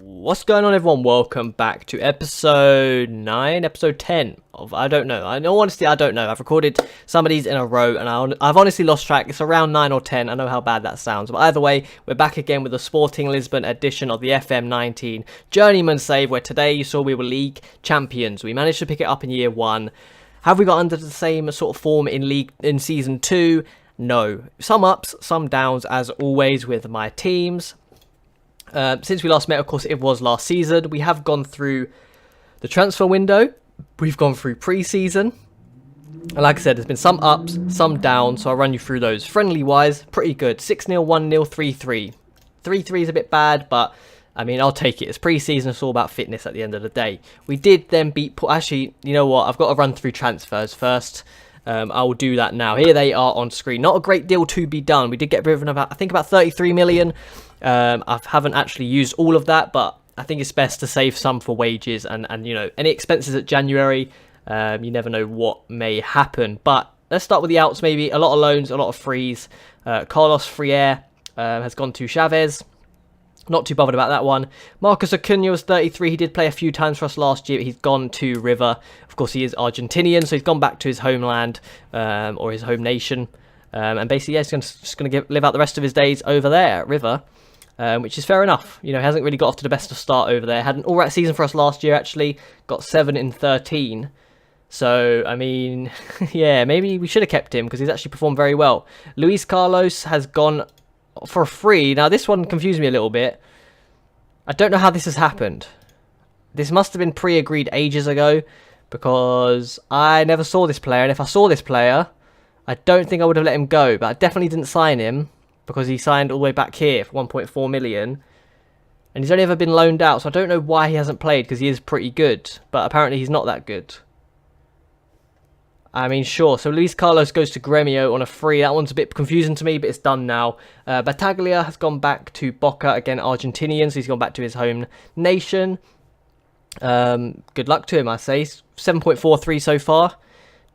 What's going on, everyone? Welcome back to episode 9, episode 10 of I don't know. In all honesty, I don't know. I've recorded some of these in a row and I've honestly lost track. It's around 9 or 10. I know how bad that sounds. But either way, we're back again with the Sporting Lisbon edition of the FM19 Journeyman save, where today you saw we were league champions. We managed to pick it up in year 1. Have we got under the same sort of form in season 2? No. Some ups, some downs, as always with my teams. Since we last met, of course, it was last season. We have gone through the transfer window. We've gone through pre-season. And like I said, there's been some ups, some downs, so I'll run you through those. Friendly-wise, pretty good. 6-0, 1-0, 3-3. 3-3 is a bit bad, but, I mean, I'll take it. It's pre-season. It's all about fitness at the end of the day. We did then beat... Actually, you know what? I've got to run through transfers first. I will do that now. Here they are on screen. Not a great deal to be done. We did get rid of about 33 million. I haven't actually used all of that, but I think it's best to save some for wages and you know, any expenses at January. You never know what may happen. But let's start with the outs. Maybe a lot of loans, a lot of frees. Carlos Freire has gone to Chavez. Not too bothered about that one. Marcus Acuna was 33. He did play a few times for us last year, but he's gone to River. Of course, he is Argentinian, so he's gone back to his homeland or his home nation. And basically, yeah, he's just going to live out the rest of his days over there at River, which is fair enough. You know, he hasn't really got off to the best of start over there. Had an all right season for us last year, actually. Got 7 in 13. So, I mean, yeah, maybe we should have kept him because he's actually performed very well. Luis Carlos has gone for free. Now, this one confused me a little bit. I don't know how this has happened. This must have been pre-agreed ages ago because I never saw this player. And if I saw this player, I don't think I would have let him go. But I definitely didn't sign him because he signed all the way back here for 1.4 million. And he's only ever been loaned out. So I don't know why he hasn't played because he is pretty good. But apparently he's not that good. I mean, sure. So Luis Carlos goes to Gremio on a free. That one's a bit confusing to me, but it's done now. Battaglia has gone back to Boca, again, Argentinian. So he's gone back to his home nation. Good luck to him, I say. 7.43 so far.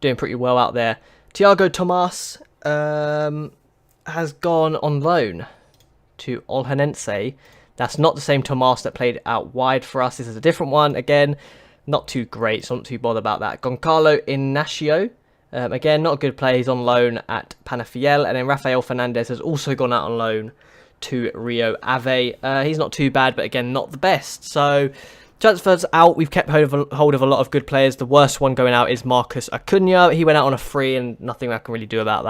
Doing pretty well out there. Thiago Tomas has gone on loan to Olhanense. That's not the same Tomas that played out wide for us. This is a different one. Again, not too great, so I'm not too bothered about that. Goncalo Ignacio, again, not a good player. He's on loan at Penafiel. And then Rafael Fernandez has also gone out on loan to Rio Ave. He's not too bad, but again, not the best. So, transfers out. We've kept hold of a lot of good players. The worst one going out is Marcus Acuna. He went out on a free, and nothing I can really do about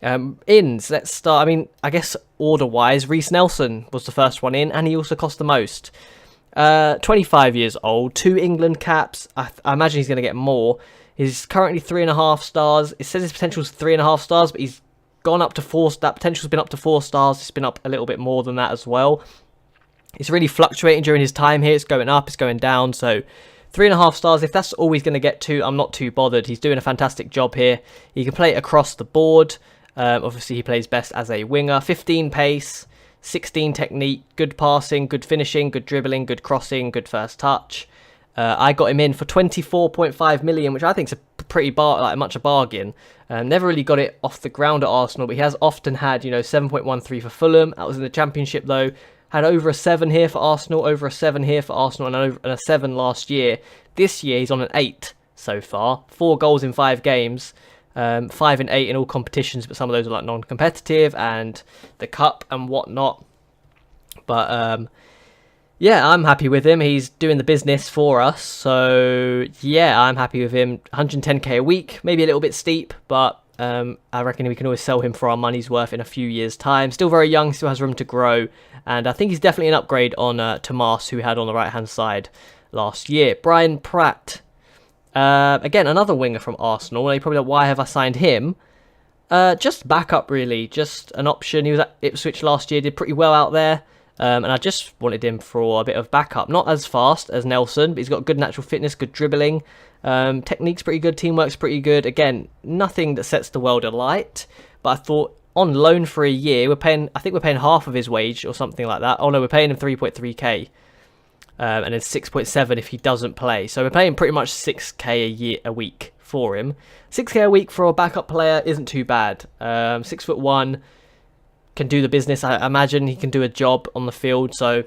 that. Ins, let's start. I mean, I guess order-wise, Reese Nelson was the first one in, and he also cost the most. 25 years old, 2 England caps. I imagine he's going to get more. He's currently 3.5 stars. It says his potential is 3.5 stars, but he's gone up to 4. That potential's been up to 4 stars. It's been up a little bit more than that as well. It's really fluctuating during his time here. It's going up, it's going down. So 3.5 stars. If that's all he's going to get to, I'm not too bothered. He's doing a fantastic job here. He can play across the board. Obviously, he plays best as a winger. 15 pace. 16 technique, good passing, good finishing, good dribbling, good crossing, good first touch. I got him in for 24.5 million, which I think is a pretty much a bargain. Never really got it off the ground at Arsenal, but he has often had, 7.13 for Fulham. That was in the Championship though. Had over a 7 here for Arsenal, over a 7 here for Arsenal, and a 7 last year. This year he's on an 8 so far. 4 goals in 5 games. 5 and 8 in all competitions, but some of those are like non-competitive and the cup and whatnot. But yeah, I'm happy with him. He's doing the business for us, so yeah, I'm happy with him. 110k a week, maybe a little bit steep, but I reckon we can always sell him for our money's worth in a few years' time. Still very young, still has room to grow, and I think he's definitely an upgrade on Tomas, who we had on the right-hand side last year. Brian Pratt. Again, another winger from Arsenal. And you probably like, why have I signed him? Just backup, really. Just an option. He was at Ipswich last year, did pretty well out there. And I just wanted him for a bit of backup. Not as fast as Nelson, but he's got good natural fitness, good dribbling. Technique's pretty good, teamwork's pretty good. Again, nothing that sets the world alight. But I thought, on loan for a year, I think we're paying half of his wage or something like that. Oh no, we're paying him 3.3k. And then 6.7 if he doesn't play. So we're paying pretty much 6k a week for him. 6k a week for a backup player isn't too bad. 6'1", can do the business. I imagine he can do a job on the field. So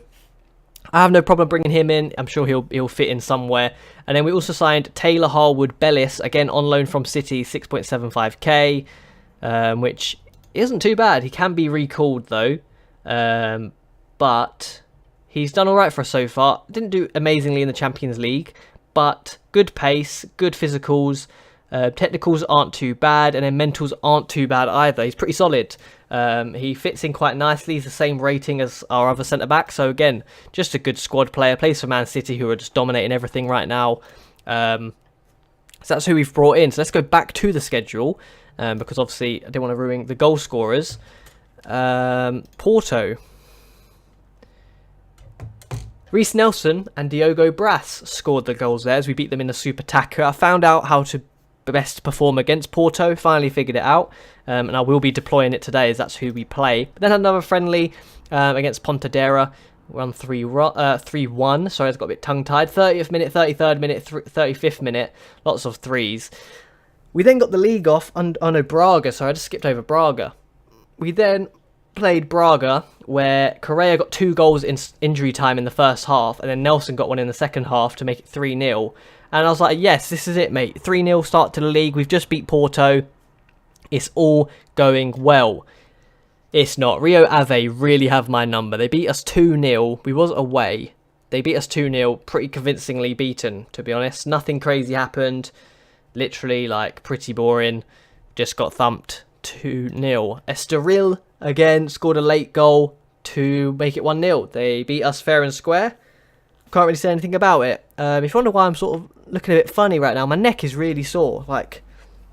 I have no problem bringing him in. I'm sure he'll fit in somewhere. And then we also signed Taylor Harwood Bellis, again on loan from City, 6.75k, which isn't too bad. He can be recalled though, but he's done all right for us so far. Didn't do amazingly in the Champions League, but good pace, good physicals. Technicals aren't too bad, and then mentals aren't too bad either. He's pretty solid. He fits in quite nicely. He's the same rating as our other centre-back. So again, just a good squad player. Plays for Man City, who are just dominating everything right now. So that's who we've brought in. So let's go back to the schedule, because obviously I didn't want to ruin the goal scorers. Porto. Reese Nelson and Diogo Bras scored the goals there as we beat them in the Super Tacker. I found out how to best perform against Porto, finally figured it out, and I will be deploying it today as that's who we play. But then another friendly against Pontedera, we're on 3-1, sorry, I got a bit tongue-tied. 30th minute, 33rd minute, 35th minute, lots of threes. We then got the league off, Braga, sorry, I just skipped over Braga. We then played Braga, where Correa got 2 goals in injury time in the first half, and then Nelson got one in the second half to make it 3-0. And I was like, yes, this is it, mate. 3-0 start to the league. We've just beat Porto. It's all going well. It's not. Rio Ave really have my number. They beat us 2-0. We was away. They beat us 2-0. Pretty convincingly beaten, to be honest. Nothing crazy happened. Literally, like, pretty boring. Just got thumped 2-0. Estoril, again, scored a late goal to make it 1-0. They beat us fair and square. Can't really say anything about it. If you wonder why I'm sort of looking a bit funny right now, my neck is really sore. Like,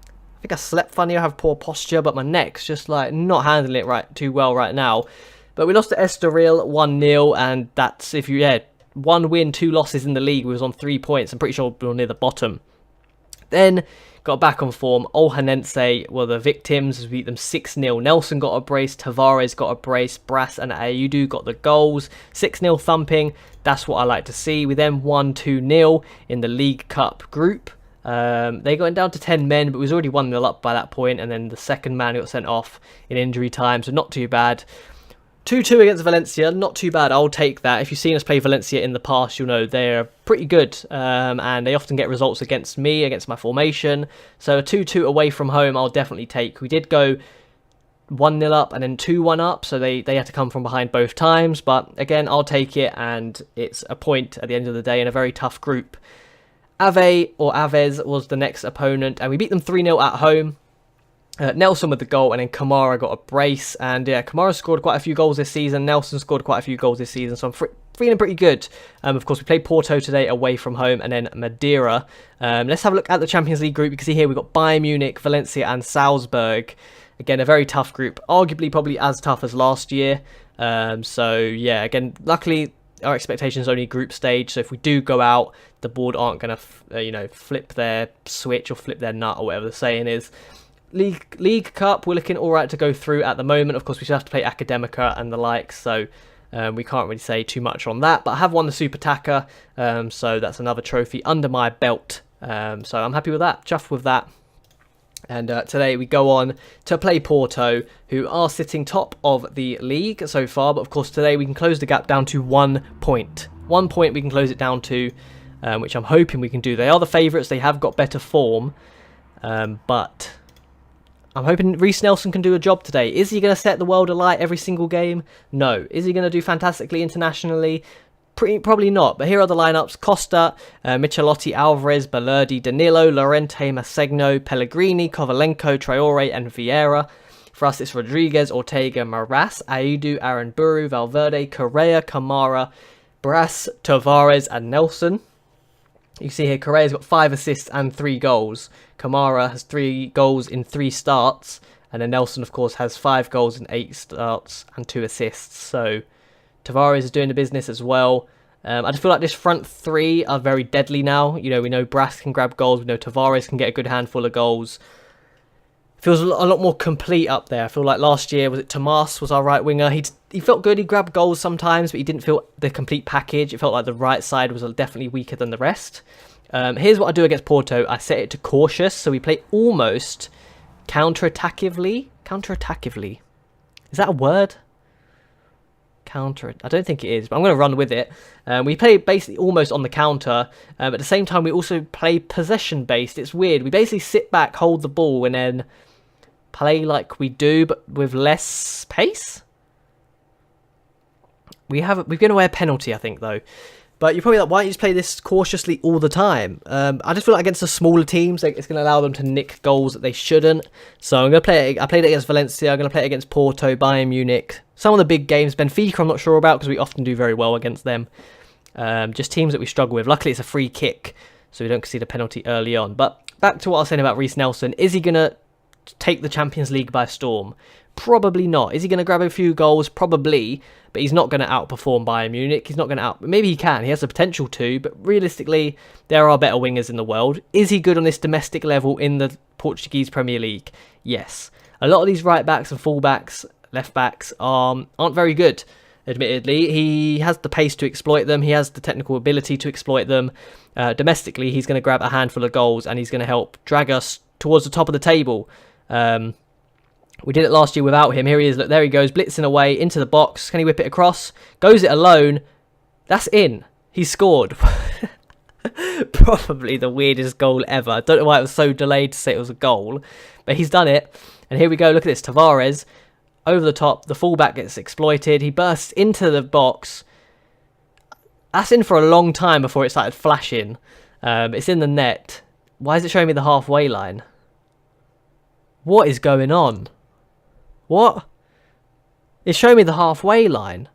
I think I slept funny, I have poor posture, but my neck's just like not handling it too well right now. But we lost to Estoril 1-0, and that's, if you, 1 win, 2 losses in the league. We was on 3 points. I'm pretty sure we were near the bottom. Then got back on form. Olhanense were the victims. We beat them 6-0. Nelson got a brace. Tavares got a brace. Bras and Ayudu got the goals. 6-0 thumping. That's what I like to see. We then won 2-0 in the League Cup group. They got down to 10 men, but we was already 1-0 up by that point. And then the second man got sent off in injury time, so not too bad. 2-2 against Valencia, not too bad. I'll take that. If you've seen us play Valencia in the past, you'll know they're pretty good, and they often get results against me, against my formation. So a 2-2 away from home, I'll definitely take. We did go 1-0 up and then 2-1 up, so they had to come from behind both times. But again, I'll take it, and it's a point at the end of the day in a very tough group. Ave, or Aves, was the next opponent, and we beat them 3-0 at home. Nelson with the goal, and then Kamara got a brace. And yeah, Kamara scored quite a few goals this season. Nelson scored quite a few goals this season, so I'm feeling pretty good. Of course, we played Porto today away from home, and then Madeira. Let's have a look at the Champions League group. You can see here we've got Bayern Munich, Valencia, and Salzburg. Again, a very tough group, arguably probably as tough as last year. So yeah, again, luckily our expectations only group stage. So if we do go out, the board aren't going to, flip their switch or flip their nut or whatever the saying is. League Cup, we're looking all right to go through at the moment. Of course, we still have to play Academica and the likes, so we can't really say too much on that. But I have won the Super Tacker, so that's another trophy under my belt. So I'm happy with that, chuffed with that. And today we go on to play Porto, who are sitting top of the league so far. But of course, today we can close the gap down to 1 point. 1 point we can close it down to, which I'm hoping we can do. They are the favourites. They have got better form, but I'm hoping Reese Nelson can do a job today. Is he going to set the world alight every single game? No. Is he going to do fantastically internationally? Probably not. But here are the lineups. Costa, Michelotti, Alvarez, Balerdi, Danilo, Lorente, Masegno, Pellegrini, Kovalenko, Traore, and Vieira. For us, it's Rodriguez, Ortega, Maras, Aidu, Aranburu, Valverde, Correa, Kamara, Bras, Tavares, and Nelson. You see here, Correa's got 5 assists and 3 goals. Kamara has 3 goals in 3 starts. And then Nelson, of course, has 5 goals in 8 starts and 2 assists. So Tavares is doing the business as well. I just feel like this front 3 are very deadly now. We know Bras can grab goals. We know Tavares can get a good handful of goals. Feels a lot more complete up there. I feel like last year, was it Tomas was our right winger? He felt good. He grabbed goals sometimes, but he didn't feel the complete package. It felt like the right side was definitely weaker than the rest. Here's what I do against Porto. I set it to cautious, so we play almost counter-attackively. Counter-attackively. Is that a word? Counter. I don't think it is, but I'm going to run with it. We play basically almost on the counter, but at the same time we also play possession based. It's weird. We basically sit back, hold the ball, and then play like we do, but with less pace. We've given away a penalty, I think, though. But you're probably like, why don't you just play this cautiously all the time? I just feel like against the smaller teams, like, it's going to allow them to nick goals that they shouldn't. So I'm going to play it. I played it against Valencia. I'm going to play it against Porto, Bayern Munich. Some of the big games, Benfica, I'm not sure about because we often do very well against them. Just teams that we struggle with. Luckily, it's a free kick, so we don't concede a penalty early on. But back to what I was saying about Reese Nelson. Is he going to take the Champions League by storm? Probably not. Is he going to grab a few goals? Probably. But he's not going to outperform Bayern Munich. He's not going to Maybe he can. He has the potential to. But realistically, there are better wingers in the world. Is he good on this domestic level in the Portuguese Premier League? Yes. A lot of these right backs and full backs, left backs, aren't very good, admittedly. He has the pace to exploit them. He has the technical ability to exploit them. Domestically, he's going to grab a handful of goals and he's going to help drag us towards the top of the table. We did it last year without him. Here he is. Look, there he goes, blitzing away into the box. Can he whip it across? Goes it alone. That's in. He scored. Probably the weirdest goal ever. I don't know why it was so delayed to say it was a goal, but he's done it. And here we go. Look at this. Tavares over the top. The fullback gets exploited. He bursts into the box. That's in for a long time before it started flashing. It's in the net. Why is it showing me the halfway line? What is going on? What? It's showing me the halfway line.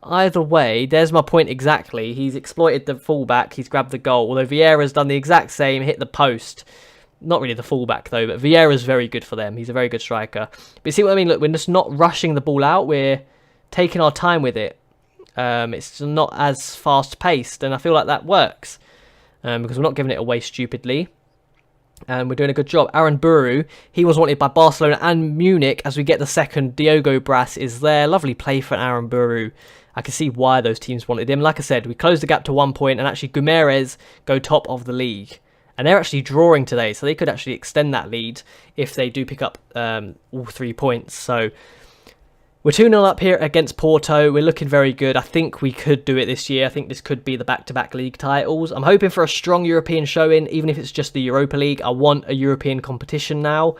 Either way, there's my point exactly. He's exploited the fullback. He's grabbed the goal. Although Vieira's done the exact same, hit the post. Not really the fullback though, but Vieira's very good for them. He's a very good striker. But you see what I mean? Look, we're just not rushing the ball out. We're taking our time with it. It's not as fast paced, and I feel like that works because we're not giving it away stupidly. And we're doing a good job. Aaron Buru, he was wanted by Barcelona and Munich as we get the second. Diogo Bras is there. Lovely play for Aaron Buru. I can see why those teams wanted him. Like I said, we closed the gap to 1 point and actually Guimaraes go top of the league. And they're actually drawing today, so they could actually extend that lead if they do pick up all 3 points. So we're 2-0 up here against Porto. We're looking very good. I think we could do it this year. I think this could be the back-to-back league titles. I'm hoping for a strong European showing, even if it's just the Europa League. I want a European competition now.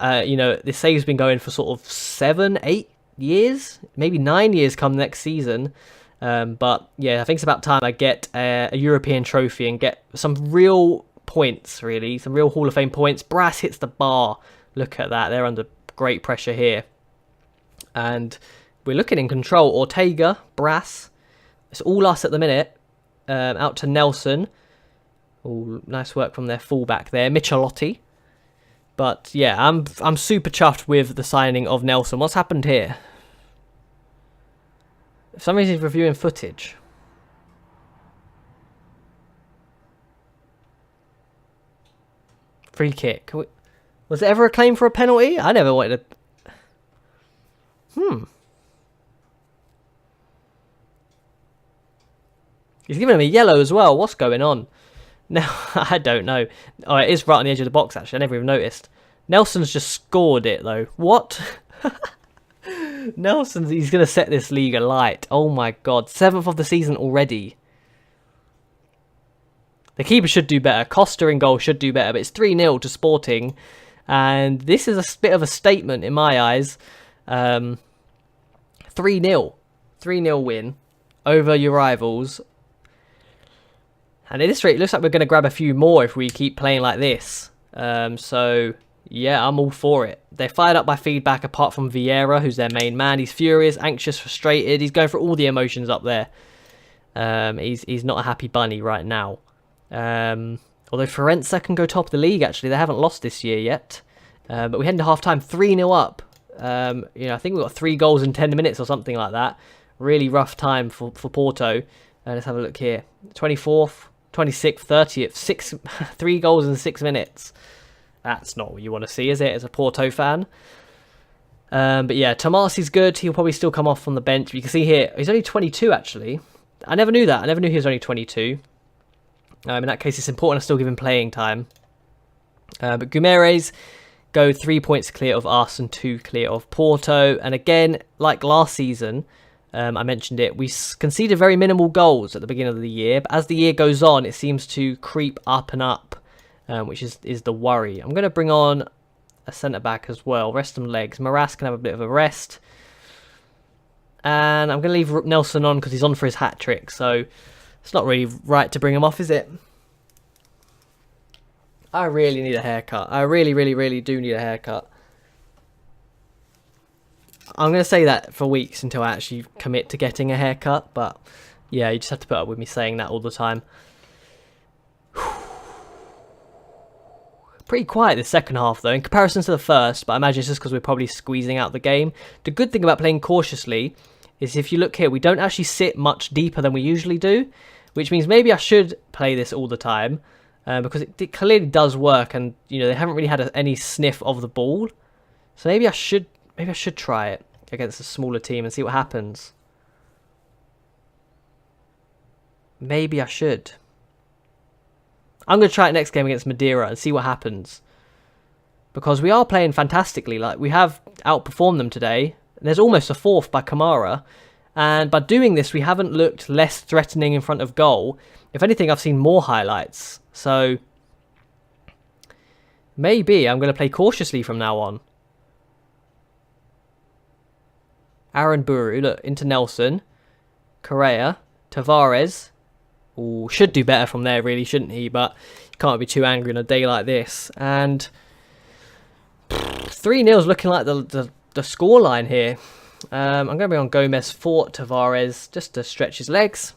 This save's been going for sort of 7, 8 years, maybe 9 years come next season. But yeah, I think it's about time I get a European trophy and get some real points, really. Some real Hall of Fame points. Brass hits the bar. Look at that. They're under great pressure here. And we're looking in control. Ortega, Brass. It's all us at the minute. Out to Nelson. Oh, nice work from their fullback there. Michelotti. But yeah, I'm super chuffed with the signing of Nelson. What's happened here? For some reason he's reviewing footage. Free kick. Was there ever a claim for a penalty? I never wanted to... He's giving him a yellow as well. What's going on? No, I don't know. Oh, it is right on the edge of the box, actually. I never even noticed. Nelson's just scored it, though. What? He's going to set this league alight. Oh, my God. 7th of the season already. The keeper should do better. Costa in goal should do better. But it's 3-0 to Sporting. And this is a bit of a statement in my eyes. 3-0. 3-0 win over your rivals. And at this rate, it looks like we're going to grab a few more if we keep playing like this. So, yeah, I'm all for it. They're fired up by feedback apart from Vieira, who's their main man. He's furious, anxious, frustrated. He's going for all the emotions up there. He's not a happy bunny right now. Although Forenza can go top of the league, actually. They haven't lost this year yet. But we head into half-time, 3-0 up. I think we got 3 goals in 10 minutes or something like that. Really rough time for Porto. Let's have a look here. 24th, 26th, 30th. 3 goals in 6 minutes. That's not what you want to see, is it, as a Porto fan? But yeah, Tomasi's good. He'll probably still come off from the bench. You can see here, he's only 22, actually. I never knew that. I never knew he was only 22. In that case, it's important I still give him playing time. But Guimaraes go 3 points clear of us and 2 clear of Porto. And again, like last season, I mentioned it, we conceded very minimal goals at the beginning of the year, but as the year goes on, it seems to creep up and up, which is the worry. I'm going to bring on a centre-back as well, rest some legs. Moras can have a bit of a rest. And I'm going to leave Nelson on because he's on for his hat-trick, so it's not really right to bring him off, is it? I really need a haircut. I really, really, really do need a haircut. I'm going to say that for weeks until I actually commit to getting a haircut. But yeah, you just have to put up with me saying that all the time. Pretty quiet this second half though, in comparison to the first. But I imagine it's just because we're probably squeezing out the game. The good thing about playing cautiously is if you look here, we don't actually sit much deeper than we usually do. Which means maybe I should play this all the time. Because it clearly does work, and you know they haven't really had any sniff of the ball, so maybe I should try it against a smaller team and see what happens. Maybe I should. I'm going to try it next game against Madeira and see what happens, because we are playing fantastically. Like we have outperformed them today. There's almost a fourth by Kamara, and by doing this, we haven't looked less threatening in front of goal. If anything, I've seen more highlights. So maybe I'm going to play cautiously from now on. Aaron Buru, look, into Nelson. Correa. Tavares. Ooh, should do better from there, really, shouldn't he? But you can't be too angry on a day like this. And 3-0's looking like the scoreline here. I'm going to bring on Gomez for Tavares just to stretch his legs.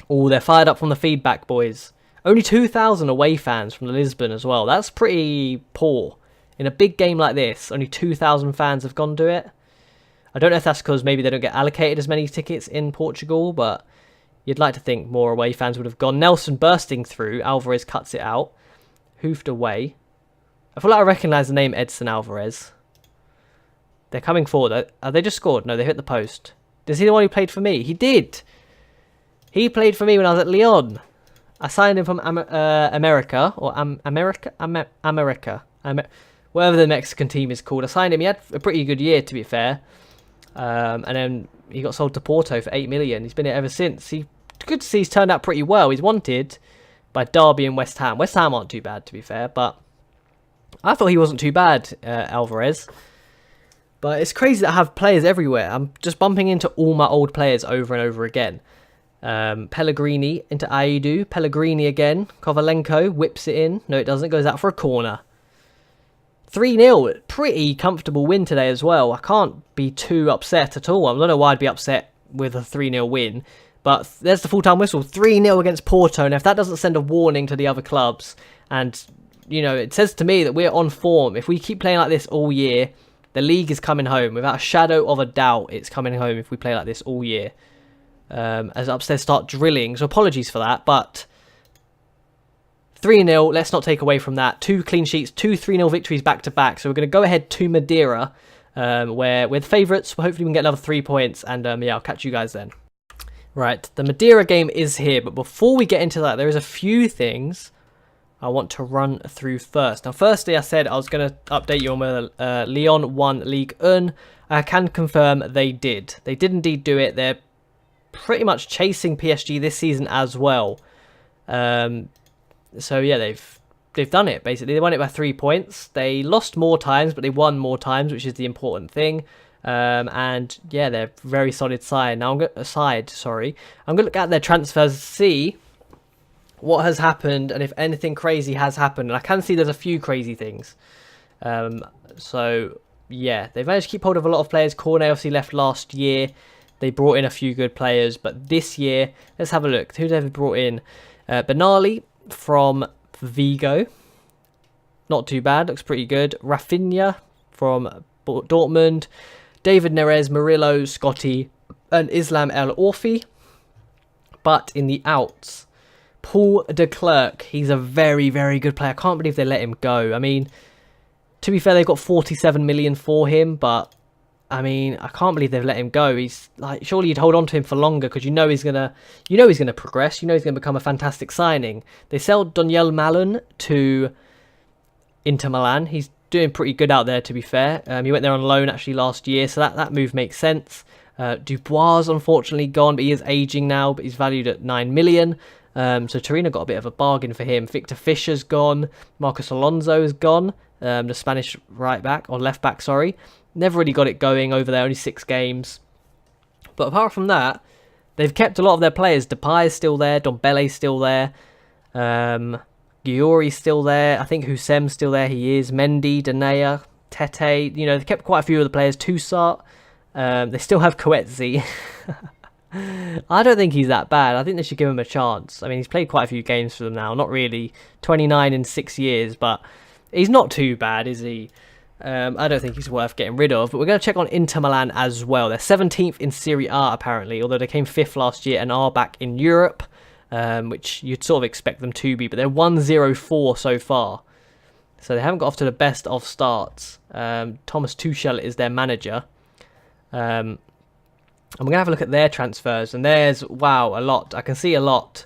Oh, they're fired up from the feedback, boys. Only 2,000 away fans from Lisbon as well. That's pretty poor. In a big game like this, only 2,000 fans have gone to it. I don't know if that's because maybe they don't get allocated as many tickets in Portugal, but you'd like to think more away fans would have gone. Nelson bursting through. Alvarez cuts it out. Hoofed away. I feel like I recognise the name Edson Alvarez. They're coming forward. Have they just scored? No, they hit the post. Is he the one who played for me? He did! He played for me when I was at Lyon. I signed him from America, or America, whatever the Mexican team is called. I signed him. He had a pretty good year, to be fair. And then he got sold to Porto for 8 million. He's been here ever since. Good to see he's turned out pretty well. He's wanted by Derby and West Ham. West Ham aren't too bad, to be fair, but I thought he wasn't too bad, Alvarez. But it's crazy that I have players everywhere. I'm just bumping into all my old players over and over again. Pellegrini into Aidu. Pellegrini again. Kovalenko whips it in. No, it doesn't. It goes out for a corner. 3-0. Pretty comfortable win today as well. I can't be too upset at all. I don't know why I'd be upset with a 3-0 win. But there's the full-time whistle. 3-0 against Porto. And if that doesn't send a warning to the other clubs, and, you know, it says to me that we're on form. If we keep playing like this all year, the league is coming home. Without a shadow of a doubt, it's coming home if we play like this all year. As upstairs start drilling, so apologies for that, but 3-0, let's not take away from that. 2 clean sheets, 2 3-0 victories back to back, so we're going to go ahead to Madeira, where we're the favourites. Hopefully we can get another 3 points, and yeah, I'll catch you guys then. Right, the Madeira game is here, but before we get into that, there is a few things I want to run through first. Now, firstly, I said I was going to update you on whether Lyon won Ligue 1. I can confirm they did. They did indeed do it. They're pretty much chasing PSG this season as well. So yeah, they've done it basically. They won it by 3 points. They lost more times, but they won more times, which is the important thing. And yeah, they're a very solid side. Now I'm going to look at their transfers, see what has happened, and if anything crazy has happened. And I can see there's a few crazy things. So yeah, they've managed to keep hold of a lot of players. Cornet obviously left last year. They brought in a few good players, but this year, let's have a look. Who they've brought in? Benali from Vigo. Not too bad, looks pretty good. Rafinha from Dortmund. David Neres, Murillo, Scotty, and Islam El Orfi. But in the outs, Paul de Klerk. He's a very, very good player. I can't believe they let him go. I mean, to be fair, they got 47 million for him, but I mean, I can't believe they've let him go. He's like, surely you'd hold on to him for longer because you know he's gonna progress. You know he's gonna become a fantastic signing. They sell Daniel Malin to Inter Milan. He's doing pretty good out there, to be fair. He went there on loan actually last year, so that move makes sense. Dubois unfortunately gone, but he is aging now, but he's valued at 9 million. So Torino got a bit of a bargain for him. Victor Fischer's gone. Marcos Alonso is gone. The Spanish right back, or left back, sorry. Never really got it going over there, only 6 games. But apart from that, they've kept a lot of their players. Depay's still there, Dombele's still there. Giori's still there. I think Husem's still there, he is. Mendy, Danea, Tete. You know, they've kept quite a few of the players. Toussaint. They still have Coetzee. I don't think he's that bad. I think they should give him a chance. I mean, he's played quite a few games for them now. Not really. 29 in 6 years, but he's not too bad, is he? I don't think he's worth getting rid of. But we're going to check on Inter Milan as well. They're 17th in Serie A, apparently, although they came 5th last year and are back in Europe, which you'd sort of expect them to be. But they're 1-0-4 so far. So they haven't got off to the best of starts. Thomas Tuchel is their manager. And we're going to have a look at their transfers. And there's, wow, a lot. I can see a lot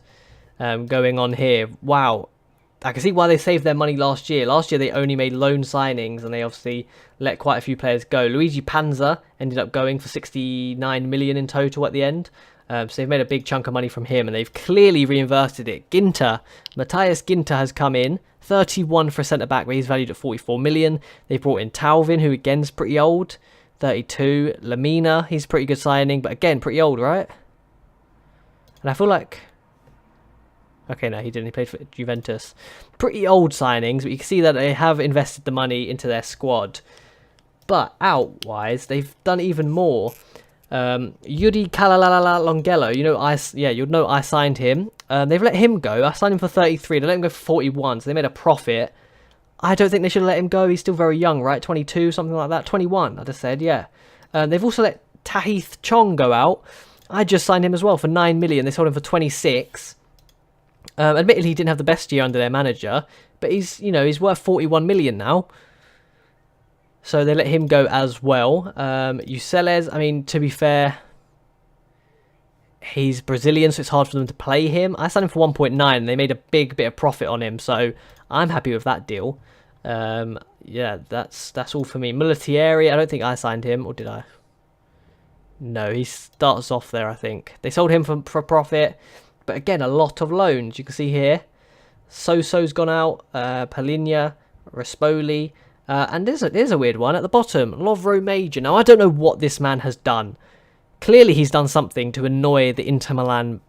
going on here. Wow. I can see why they saved their money last year. Last year they only made loan signings and they obviously let quite a few players go. Luigi Panza ended up going for 69 million in total at the end. So they've made a big chunk of money from him and they've clearly reinvested it. Matthias Ginter has come in. 31 for a centre-back, where he's valued at 44 million. They brought in Tauvin, who again is pretty old. 32. Lamina, he's a pretty good signing, but again, pretty old, right? And I feel like... Okay, no, he didn't. He played for Juventus. Pretty old signings, but you can see that they have invested the money into their squad. But out-wise, they've done even more. Yudi Kalalala Longello, you'll know I signed him. They've let him go. I signed him for 33. They let him go for 41, so they made a profit. I don't think they should have let him go. He's still very young, right? 22, something like that. 21, I just said, yeah. They've also let Tahith Chong go out. I just signed him as well for 9 million. They sold him for 26. Admittedly, he didn't have the best year under their manager, but he's worth 41 million now. So they let him go as well. Uceles, I mean, to be fair, he's Brazilian, so it's hard for them to play him. I signed him for 1.9, and they made a big bit of profit on him, so I'm happy with that deal. Yeah, that's all for me. Mulletieri, I don't think I signed him, or did I? No, he starts off there, I think. They sold him for profit. But again, a lot of loans. You can see here, Soso's gone out, Palinha, Rispoli, and there's a weird one at the bottom, Lovro Major. Now, I don't know what this man has done. Clearly, he's done something to annoy the Inter Milan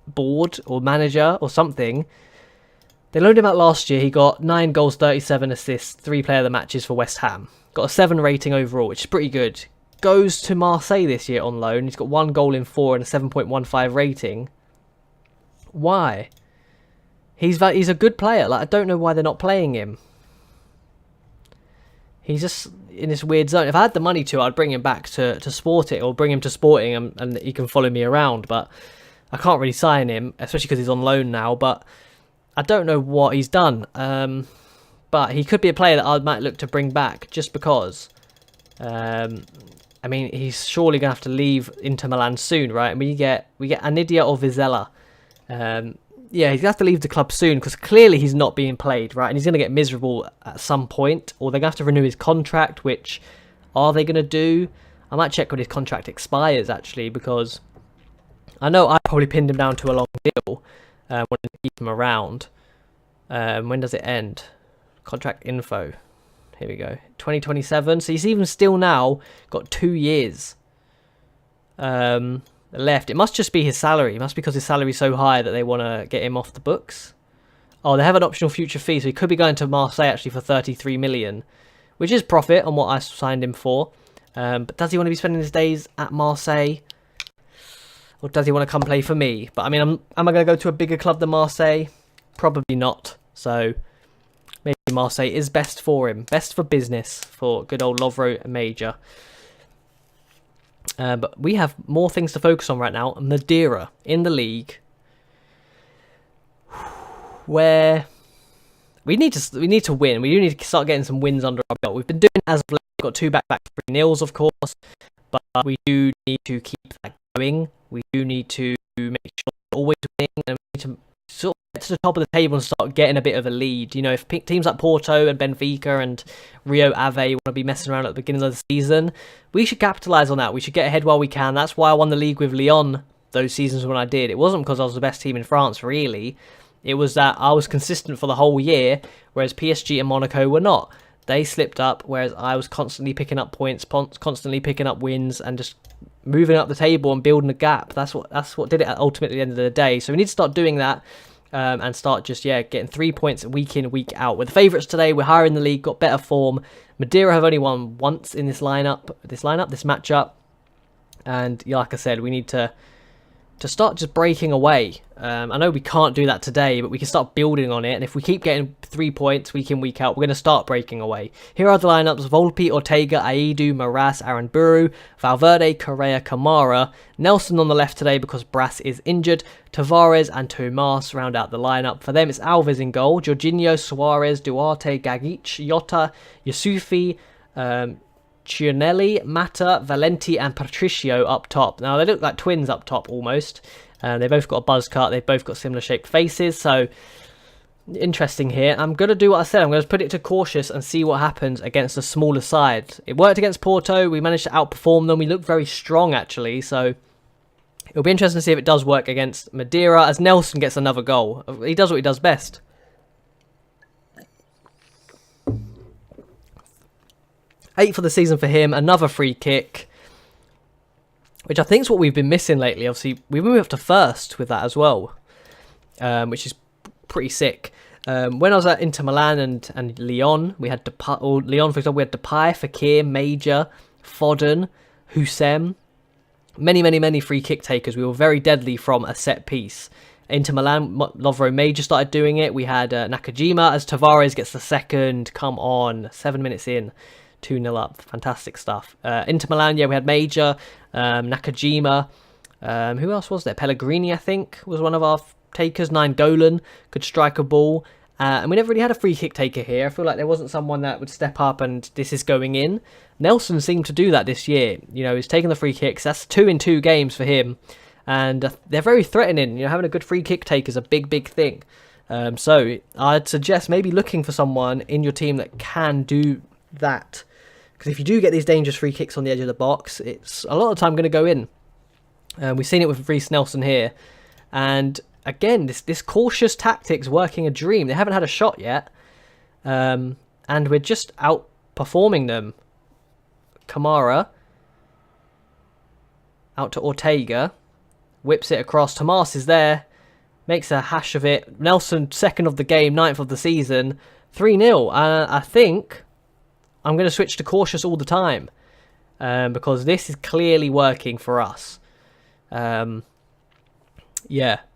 board or manager or something. They loaned him out last year. He got 9 goals, 37 assists, 3 player of the matches for West Ham. Got a 7 rating overall, which is pretty good. Goes to Marseille this year on loan. He's got 1 goal in 4 and a 7.15 rating. Why? He's a good player. Like, I don't know why they're not playing him. He's just in this weird zone. If I had the money to, I'd bring him back to Sporting, or bring him to Sporting and he can follow me around. But I can't really sign him, especially because he's on loan now. But I don't know what he's done. But he could be a player that I might look to bring back just because. I mean, he's surely going to have to leave Inter Milan soon, right? And we get Anidia or Vizela. Yeah, he's going to have to leave the club soon because clearly he's not being played, right? And he's going to get miserable at some point, or they're going to have to renew his contract, which are they going to do? I might check when his contract expires, actually, because I know I probably pinned him down to a long deal. Wanted to keep him around. When does it end? Contract info. Here we go. 2027. So he's even still now got 2 years left. It must just be his salary. It must be because his salary's so high that they want to get him off the books. Oh, they have an optional future fee, so he could be going to Marseille actually for 33 million, which is profit on what I signed him for. But does he want to be spending his days at Marseille? Or does he want to come play for me? But I mean, am I going to go to a bigger club than Marseille? Probably not. So maybe Marseille is best for him. Best for business for good old Lovro Major. But we have more things to focus on right now. Madeira in the league, where we need to win. We do need to start getting some wins under our belt. We've been doing as of late. We've got 2 back-to-back 3-0s, of course, but we do need to keep that going. We do need to make sure we're always winning, and we need to sort of get to the top of the table and start getting a bit of a lead. You know, if teams like Porto and Benfica and Rio Ave want to be messing around at the beginning of the season, we should capitalise on that. We should get ahead while we can. That's why I won the league with Lyon those seasons when I did. It wasn't because I was the best team in France, really. It was that I was consistent for the whole year, whereas PSG and Monaco were not. They slipped up, whereas I was constantly picking up points, constantly picking up wins, and just moving up the table and building a gap. That's what did it ultimately at the end of the day. So we need to start doing that and start just getting 3 points week in, week out. We're the favourites today. We're higher in the league, got better form. Madeira have only won once in this matchup, and like I said, we need to start just breaking away. I know we can't do that today, but we can start building on it. And if we keep getting 3 points week in, week out, we're going to start breaking away. Here are the lineups: Volpe, Ortega, Aidu, Maras, Aranburu, Valverde, Correa, Kamara. Nelson on the left today because Brass is injured. Tavares and Tomas round out the lineup. For them, it's Alves in goal. Jorginho, Suarez, Duarte, Gagic, Jota, Yusufi, Cianelli, Mata, Valenti and Patricio up top. Now, they look like twins up top almost. They both got a buzz cut. They've both got similar shaped faces. So, interesting here. I'm going to do what I said. I'm going to put it to cautious and see what happens against a smaller side. It worked against Porto. We managed to outperform them. We looked very strong, actually. So, it'll be interesting to see if it does work against Madeira as Nelson gets another goal. He does what he does best. Eighth for the season for him. Another free kick, which I think is what we've been missing lately. Obviously, we moved up to first with that as well, which is pretty sick. When I was at Inter Milan and Lyon, we had Lyon, for example, we had Depay, Fekir, Major, Foden, Hussein. Many free kick takers. We were very deadly from a set piece. Inter Milan, Lovro Major started doing it. We had Nakajima as Tavares gets the second. Come on, 7 minutes in. 2-0 up. Fantastic stuff. Inter Milan, we had Major, Nakajima. Who else was there? Pellegrini, I think, was one of our takers. Golan could strike a ball. And we never really had a free kick taker here. I feel like there wasn't someone that would step up and this is going in. Nelson seemed to do that this year. You know, he's taking the free kicks. That's 2 in 2 games for him. And they're very threatening. You know, having a good free kick take is a big thing. So I'd suggest maybe looking for someone in your team that can do that. Because if you do get these dangerous free kicks on the edge of the box, it's a lot of the time going to go in. We've seen it with Reese Nelson here. And again, this cautious tactic's working a dream. They haven't had a shot yet. And we're just outperforming them. Kamara. Out to Ortega. Whips it across. Tomas is there. Makes a hash of it. Nelson, second of the game, 9th of the season. 3-0. I think I'm going to switch to cautious all the time. Because this is clearly working for us. Yeah,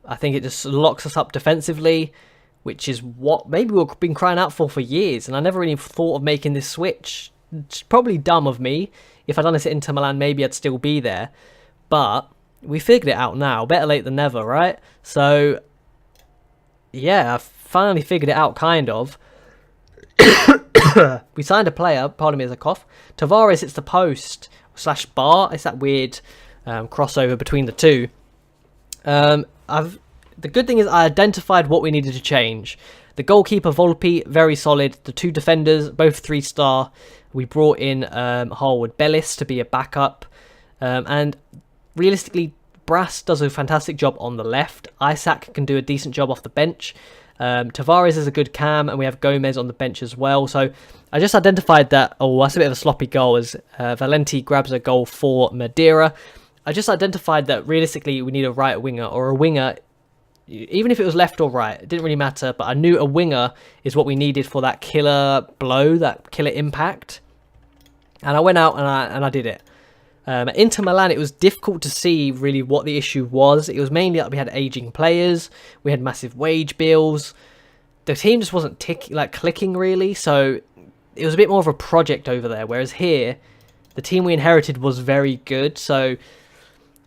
I think it just locks us up defensively, which is what maybe we've been crying out for years. And I never really thought of making this switch. It's probably dumb of me. If I'd done this at Inter Milan, maybe I'd still be there. But we figured it out now. Better late than never, right? So, yeah, I've finally figured it out, kind of. We signed a player. Pardon me as a cough. Tavares hits the post / bar. It's that weird crossover between the two. The good thing is I identified what we needed to change. The goalkeeper, Volpe, very solid. The 2 defenders, both 3-star. We brought in Harwood Bellis to be a backup. And realistically, Brass does a fantastic job on the left. Isaac can do a decent job off the bench. Tavares is a good cam, and we have Gomez on the bench as well. So I just identified that, that's a bit of a sloppy goal as Valenti grabs a goal for Madeira. I just identified that realistically we need a right winger or a winger, even if it was left or right, it didn't really matter, but I knew a winger is what we needed for that killer blow, that killer impact. And I went out and I did it. At Inter Milan, it was difficult to see really what the issue was. It was mainly that we had aging players, we had massive wage bills. The team just wasn't clicking really, so it was a bit more of a project over there. Whereas here, the team we inherited was very good. So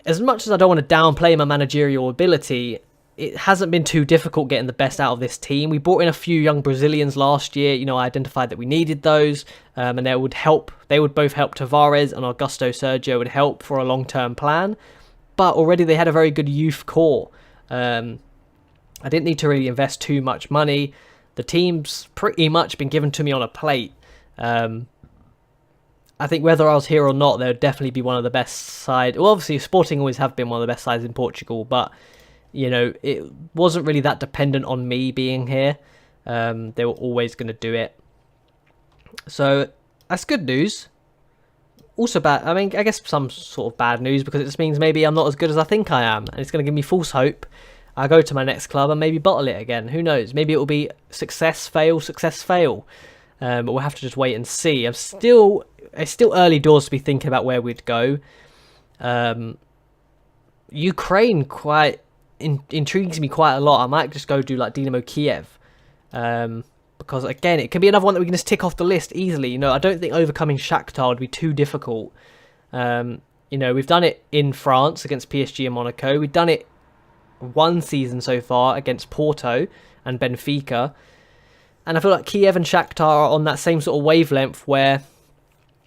as much as I don't want to downplay my managerial ability, it hasn't been too difficult getting the best out of this team. We brought in a few young Brazilians last year. You know, I identified that we needed those, and they would help. They would both help Tavares, and Augusto Sergio would help for a long-term plan. But already they had a very good youth core. I didn't need to really invest too much money. The team's pretty much been given to me on a plate. I think whether I was here or not, they would definitely be one of the best sides. Well, obviously, Sporting always have been one of the best sides in Portugal, but, you know, it wasn't really that dependent on me being here. They were always going to do it. So, that's good news. Also bad, I mean, I guess some sort of bad news, because it just means maybe I'm not as good as I think I am, and it's going to give me false hope. I go to my next club and maybe bottle it again. Who knows? Maybe it will be success, fail, success, fail. But we'll have to just wait and see. It's still early doors to be thinking about where we'd go. Ukraine quite intrigues me quite a lot. I might just go do like Dynamo Kiev. Because again, it can be another one that we can just tick off the list easily. You know, I don't think overcoming Shakhtar would be too difficult. You know, we've done it in France against PSG and Monaco. We've done it one season so far against Porto and Benfica. And I feel like Kiev and Shakhtar are on that same sort of wavelength where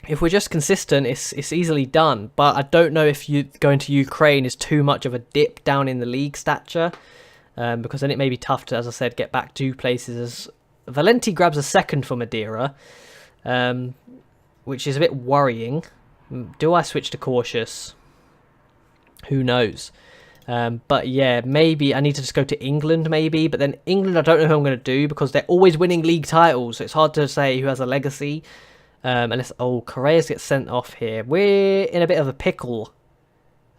if we're just consistent, it's easily done. But I don't know if going to Ukraine is too much of a dip down in the league stature. Because then it may be tough to, as I said, get back 2 places. Valenti grabs a second for Madeira, which is a bit worrying. Do I switch to cautious? Who knows? But yeah, maybe I need to just go to England, maybe. But then England, I don't know who I'm going to do, because they're always winning league titles. So it's hard to say who has a legacy. Unless, Correas gets sent off here. We're in a bit of a pickle.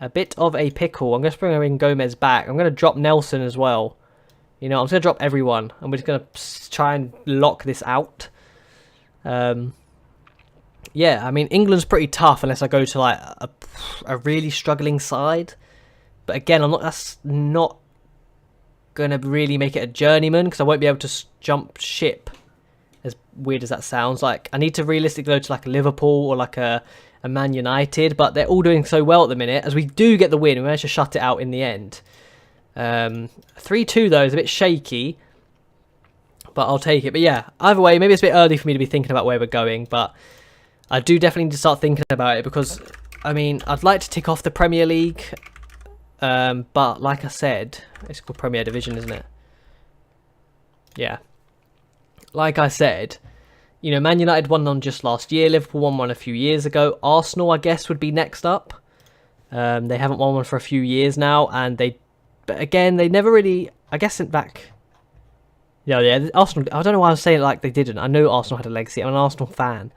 A bit of a pickle. I'm going to bring Gomez back. I'm going to drop Nelson as well. You know, I'm just going to drop everyone. And we're just going to try and lock this out. Yeah, I mean, England's pretty tough unless I go to like a really struggling side. But again, that's not going to really make it a journeyman, because I won't be able to jump ship. As weird as that sounds. Like, I need to realistically go to like a Liverpool or like a Man United, but they're all doing so well at the minute. As we do get the win, we managed to shut it out in the end. 3-2 though is a bit shaky, but I'll take it. But yeah, either way, maybe it's a bit early for me to be thinking about where we're going, but I do definitely need to start thinking about it, because, I mean, I'd like to tick off the Premier League. But like I said, it's called Premier Division, isn't it? Yeah. Like I said, you know, Man United won on just last year. Liverpool won one a few years ago. Arsenal, I guess, would be next up. They haven't won one for a few years now, and but again, they never really, I guess, back. Yeah, Arsenal. I don't know why I was saying it like they didn't. I know Arsenal had a legacy. I'm an Arsenal fan.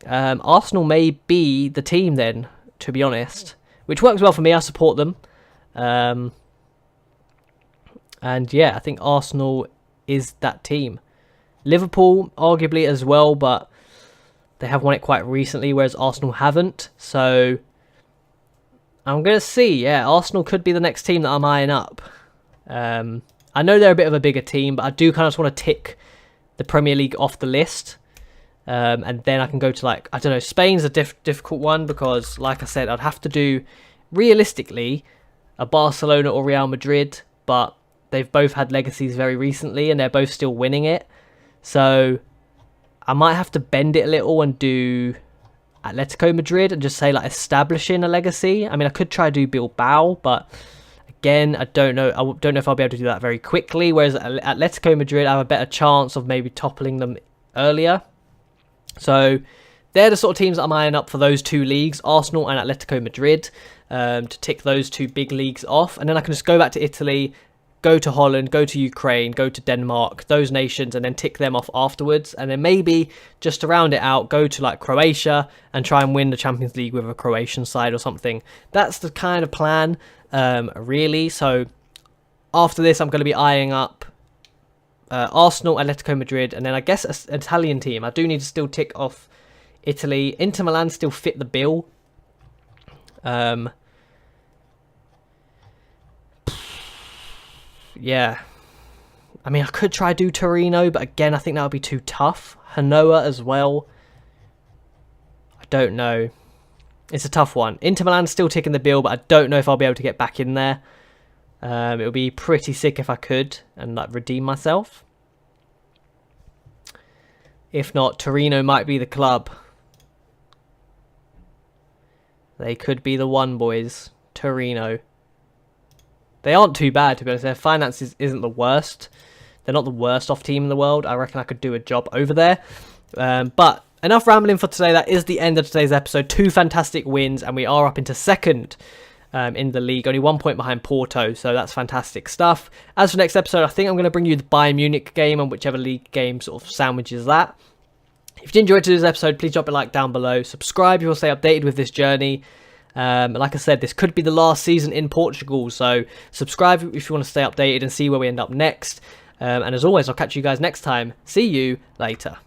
Arsenal may be the team then, to be honest. Which works well for me. I support them. And yeah, I think Arsenal is that team. Liverpool, arguably as well, but they have won it quite recently, whereas Arsenal haven't. So I'm going to see. Yeah, Arsenal could be the next team that I'm eyeing up. I know they're a bit of a bigger team, but I do kind of just want to tick the Premier League off the list. And then I can go to, like, I don't know, Spain's a difficult one, because, like I said, I'd have to do, realistically, a Barcelona or Real Madrid, but they've both had legacies very recently, and they're both still winning it. So I might have to bend it a little and do Atletico Madrid and just say, like, establishing a legacy. I mean, I could try to do Bilbao, but again, I don't know. I don't know if I'll be able to do that very quickly, whereas Atletico Madrid, I have a better chance of maybe toppling them earlier. So they're the sort of teams that I'm eyeing up for those 2 leagues, Arsenal and Atletico Madrid, to tick those 2 big leagues off. And then I can just go back to Italy, go to Holland, go to Ukraine, go to Denmark, those nations, and then tick them off afterwards. And then maybe, just to round it out, go to like Croatia and try and win the Champions League with a Croatian side or something. That's the kind of plan, really. So after this, I'm going to be eyeing up Arsenal, Atletico Madrid, and then I guess an Italian team. I do need to still tick off Italy. Inter Milan still fit the bill. Yeah. I mean, I could try do Torino, but again, I think that would be too tough. Genoa as well. I don't know. It's a tough one. Inter Milan's still ticking the bill, but I don't know if I'll be able to get back in there. It would be pretty sick if I could and like redeem myself. If not, Torino might be the club. They could be the one, boys. Torino. they aren't too bad, to be honest. Their finances isn't the worst. They're not the worst off team in the world. I reckon I could do a job over there. But enough rambling for today. That is the end of today's episode. 2 fantastic wins, and we are up into second in the league. Only 1 point behind Porto, so that's fantastic stuff. As for next episode, I think I'm going to bring you the Bayern Munich game, and whichever league game sort of sandwiches that. If you enjoyed today's episode, please drop a like down below. Subscribe if you want to stay updated with this journey. Like I said, this could be the last season in Portugal, so subscribe if you want to stay updated and see where we end up next. And as always, I'll catch you guys next time. See you later.